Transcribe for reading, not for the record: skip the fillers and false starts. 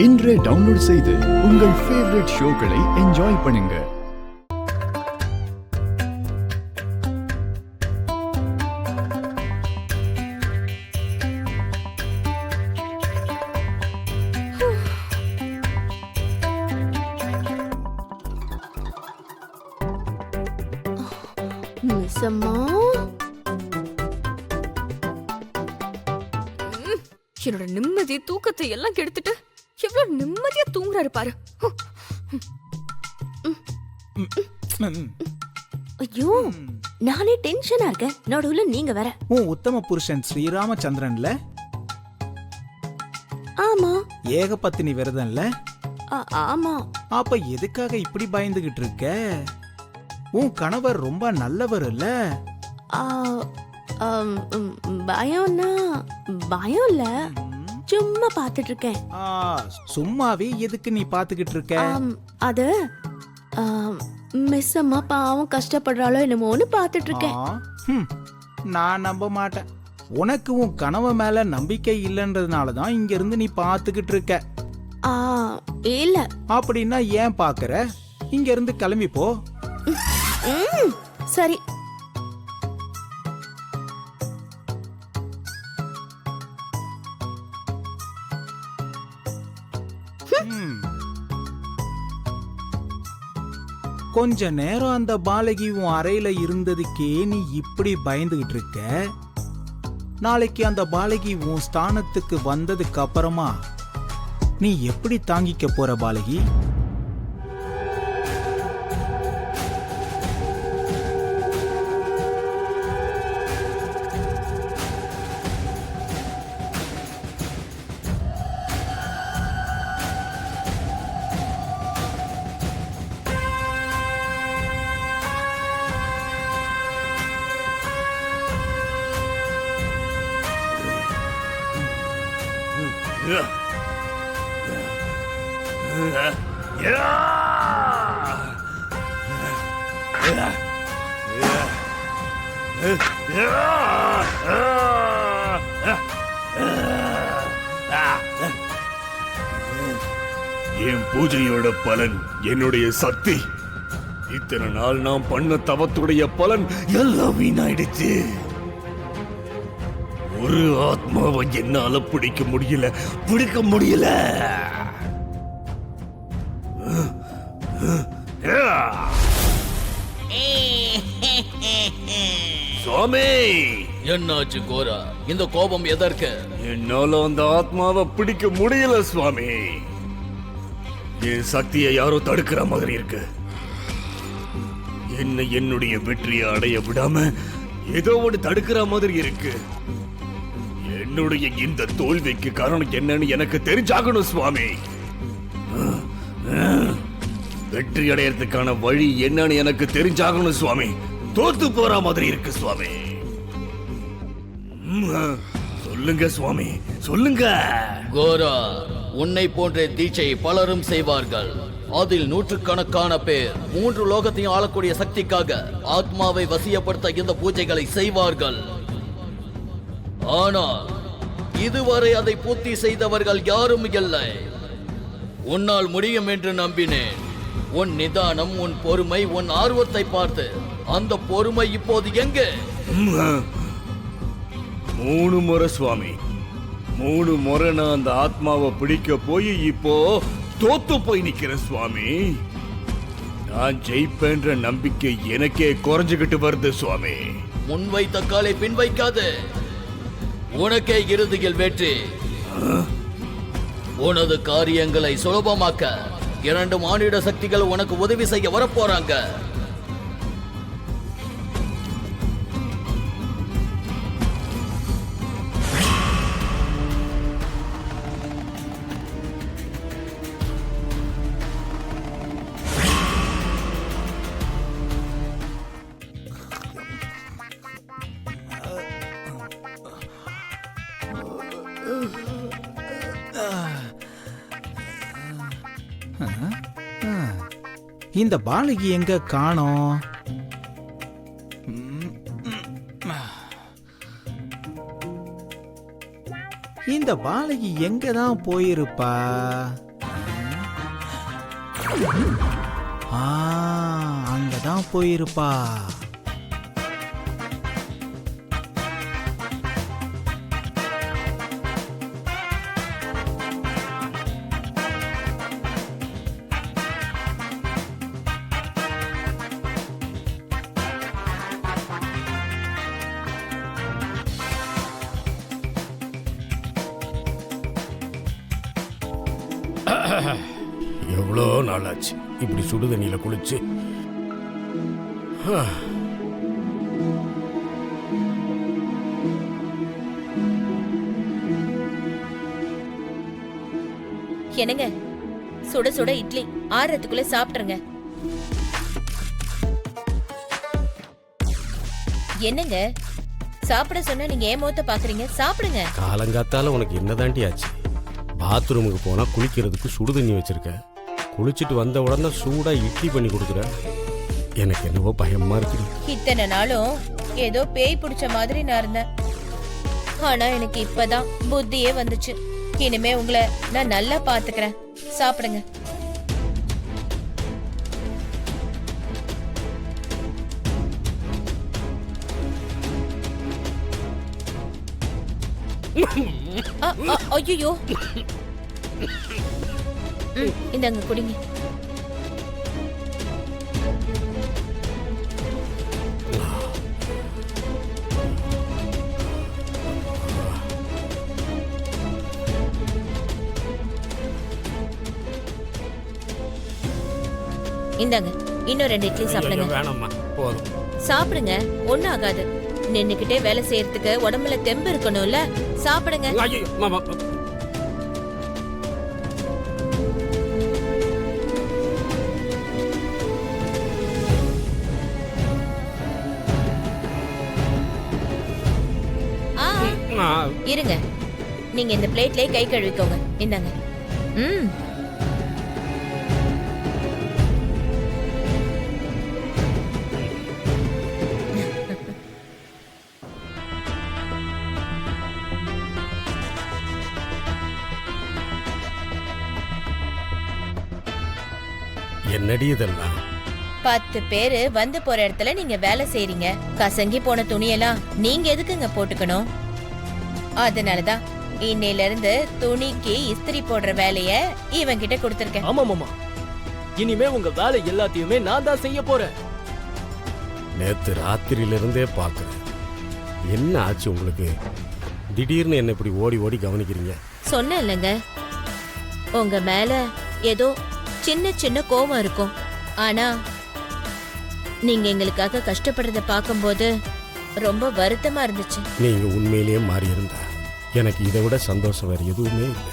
இன்றே டவுன்லோட் செய்து உங்கள் ஃபேவரட் ஷோக்களை என்ஜாய் பண்ணுங்க. மிஸ் அம்மா, என்னோட நிம்மதி தூக்கத்தை எல்லாம் கெடுத்துட்டு எவ்வளவு நிம்மதியா தூங்குறாரு பாரு. ஐயோ, நானே டென்ஷனா இருக்கேன், நடுவுல நீங்க வேற. உன் உத்தம புருஷன் ஸ்ரீராமச்சந்திரன்ல? ஆமா. ஏகபத்தினி விரதம்ல? ஆமா. அப்ப எதுக்காக இப்படி பயந்துகிட்டு இருக்க? உன் கணவர் ரொம்ப நல்லவர் இல்ல? பயம்னா பயம் இல்ல, சும்மா பாத்துட்டு இருக்கேன். சும்மாவே எதுக்கு நீ பாத்துக்கிட்டு இருக்க? அது மிஸ் அம்மா பாவம் கஷ்டப்படுறாளோ என்னமோன்னு பாத்துட்டு இருக்கேன். நான் நம்ப மாட்டேன். உனக்கு உன் கனவு மேல நம்பிக்கை இல்லைன்றதுனாலதான் இங்க இருந்து நீ பாத்துக்கிட்டு இருக்க. இல்ல. அப்படின்னா ஏன் பாக்குற? இங்க இருந்து கிளம்பி போ. சரி. கொஞ்ச நேரம் அந்த பாலகி உன் அறையில இருந்ததுக்கே நீ இப்படி பயந்துகிட்டு இருக்க. நாளைக்கு அந்த பாலகி உன் ஸ்தானத்துக்கு வந்ததுக்கு அப்புறமா நீ எப்படி தாங்கிக்க போற பாலகி? என் பூஜையோட பலன் என்னுடைய சக்தி. இத்தனை நாள் நாம் பண்ண தவத்துடைய பலன் எல்லாம் வீணாயிடுச்சு. ஒரு ஆத்மாவை என்னால பிடிக்க முடியல. சுவாமி, என்னாச்சு கோரா? இந்த கோபம் எதற்கு? என்னால அந்த ஆத்மாவை பிடிக்க முடியல சுவாமி. என் சக்தியை யாரோ தடுக்கிற மாதிரி இருக்கு. என்னுடைய வெற்றியை அடைய விடாம ஏதோ ஒன்று தடுக்கிற மாதிரி இருக்கு. என்னுடைய இந்த தோல்விக்கு காரணம் என்னன்னு எனக்கு தெரிஞ்சாகணும் சுவாமி. வெற்றி அடையறதுக்கான வழி என்னன்னு எனக்கு தெரிஞ்சாகணும் சுவாமி. தோத்து போற மாதிரி இருக்கு சுவாமி. சொல்லுங்க சுவாமி, சொல்லுங்க. கோரா, உன்னை போன்ற தீட்சை பலரும் செய்வார்கள். அதில் நூற்றுக்கணக்கான பேர் 3 லோகத்தையும் ஆளக்கூடிய சக்திக்காக ஆத்மாவை வசியப்படுத்த இந்த பூஜைகளை செய்வார்கள். ஆனால் இதுவரை அதை பூர்த்தி செய்தவர்கள் யாரும் இல்லை. உன்னால் முடியும் என்று நம்பினேன். உன் நிதானம், உன் பொறுமை, உன் ஆர்வத்தை பார்த்து அந்த பொறுமை இப்போது எங்கே? 3 முறை சுவாமி, 3 முறை நான் அந்த ஆத்மாவை பிடிக்க போய் இப்போ தோத்து போய் நிக்கிறேன் சுவாமி. நான் ஜெயிப்பேன்ற நம்பிக்கை எனக்கே குறைஞ்சுகிட்டு வருது சுவாமி. முன் வைத்த காலை பின் வைக்காது. உனக்கே இறுதியில் வெற்றி. உனது காரியங்களை சுலபமாக்க 2 மானிட சக்திகள் உனக்கு உதவி செய்ய வரப்போறாங்க. இந்த பாலகி எங்க காணோம்? இந்த பாலகி எங்கதான் போயிருப்பா? அங்கதான் போயிருப்பா. எவ்வளோ நாளாச்சு இப்படி சுடுதண்ணியில குளிச்சு. என்னங்க, சுட சுட இட்லி ஆறதுக்குள்ள சாப்பிட்டுருங்க. என்னங்க, சாப்பிட சொன்னா நீங்க ஏன் முகத்தை பாக்குறீங்க? சாப்பிடுங்க. காலங்காத்தால உனக்கு என்னதாண்டி ஆச்சு? பாத்ரூமுக்கு போனா குளிக்கிறதுக்கு சுடு தண்ணி வச்சிருக்க, குளிச்சுட்டு வந்த உடனே சூடா இட்லி பண்ணி கொடுக்குற. எனக்கு என்னவோ பயமா இருக்கு. இத்தனை நாளும் ஏதோ பேய் பிடிச்ச மாதிரி நான் இருந்தேன். ஆனா எனக்கு இப்பதான் புத்தியே வந்துச்சு. இனிமே உங்களை நான் நல்லா பாத்துக்கிறேன். சாப்பிடுங்க. ஐயோ, இந்தாங்க குடிங்க. இந்தாங்க, இன்னும் 2 இட்லி சாப்பிடுங்க. வேணாம்மா, போதும். சாப்பிடுங்க, ஒண்ணும் ஆகாது. நின்னுக்கிட்டே வேலை செய்யறதுக்கு உடம்புல தெம்பு இருக்கணும்ல. சாப்பிடுங்க. ஐயோ, மாமா. இருங்க, நீங்க இந்த பிளேட்லயே கை கழுவிக்கோங்க. இந்தாங்க. என்னடி இதெல்லாம்? 10 பேரு வந்து போற இடத்துல நீங்க வேலை செய்றீங்க. கசங்கி போன துணியெல்லாம் நீங்க எதுக்குங்க போட்டுக்கணும்? அதனாலதான் இன்னையில இருந்து துணிக்கு இஸ்திரி போடுற வேலைய இவன் கிட்ட கொடுத்திருக்கேன். ஆமா மாமா, இனிமே உங்க வேலை எல்லாத்தையுமே நான் தான் செய்ய போறேன். நேத்து ராத்திரியில இருந்தே பாக்குறேன். என்ன ஆச்சு உங்களுக்கு? திடீர்னு என்ன இப்படி ஓடி ஓடி கவனிக்கிறீங்க? சொன்ன இல்லைங்க, உங்க மேல ஏதோ சின்ன சின்ன கோவம் இருக்கும். ஆனா நீங்க எங்களுக்காக கஷ்டப்படுறத பார்க்கும்போது ரொம்ப வருத்தமா இருந்துச்சு. நீங்க உண்மையிலேயே மாறி இருந்தா எனக்கு இதை விட சந்தோஷம் வேற எதுவுமே இல்லை.